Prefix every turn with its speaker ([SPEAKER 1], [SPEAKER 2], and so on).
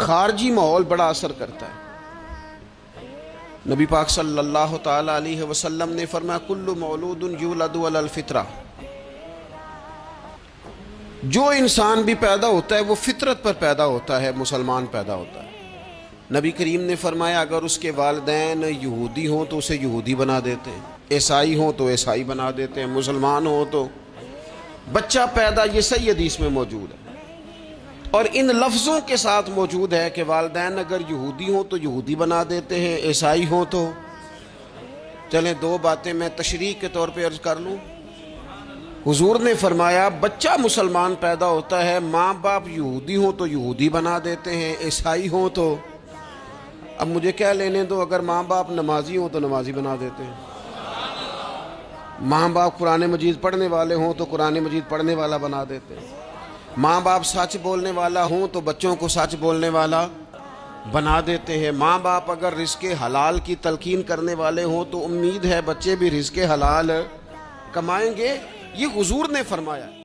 [SPEAKER 1] خارجی ماحول بڑا اثر کرتا ہے۔ نبی پاک صلی اللہ تعالی علیہ وسلم نے فرمایا کل مولود یولد علی الفطرہ، جو انسان بھی پیدا ہوتا ہے وہ فطرت پر پیدا ہوتا ہے، مسلمان پیدا ہوتا ہے۔ نبی کریم نے فرمایا اگر اس کے والدین یہودی ہوں تو اسے یہودی بنا دیتے ہیں، عیسائی ہوں تو عیسائی بنا دیتے ہیں، مسلمان ہوں تو بچہ پیدا، یہ صحیح حدیث میں موجود ہے۔ اور ان لفظوں کے ساتھ موجود ہے کہ والدین اگر یہودی ہوں تو یہودی بنا دیتے ہیں، عیسائی ہوں تو۔ چلیں دو باتیں میں تشریح کے طور پہ عرض کر لوں۔ حضور نے فرمایا بچہ مسلمان پیدا ہوتا ہے، ماں باپ یہودی ہوں تو یہودی بنا دیتے ہیں، عیسائی ہوں تو۔ اب مجھے کیا لینے دو، اگر ماں باپ نمازی ہوں تو نمازی بنا دیتے ہیں، ماں باپ قرآن مجید پڑھنے والے ہوں تو قرآن مجید پڑھنے والا بنا دیتے ہیں، ماں باپ سچ بولنے والا ہوں تو بچوں کو سچ بولنے والا بنا دیتے ہیں، ماں باپ اگر رزق حلال کی تلقین کرنے والے ہوں تو امید ہے بچے بھی رزق حلال کمائیں گے۔ یہ حضور نے فرمایا۔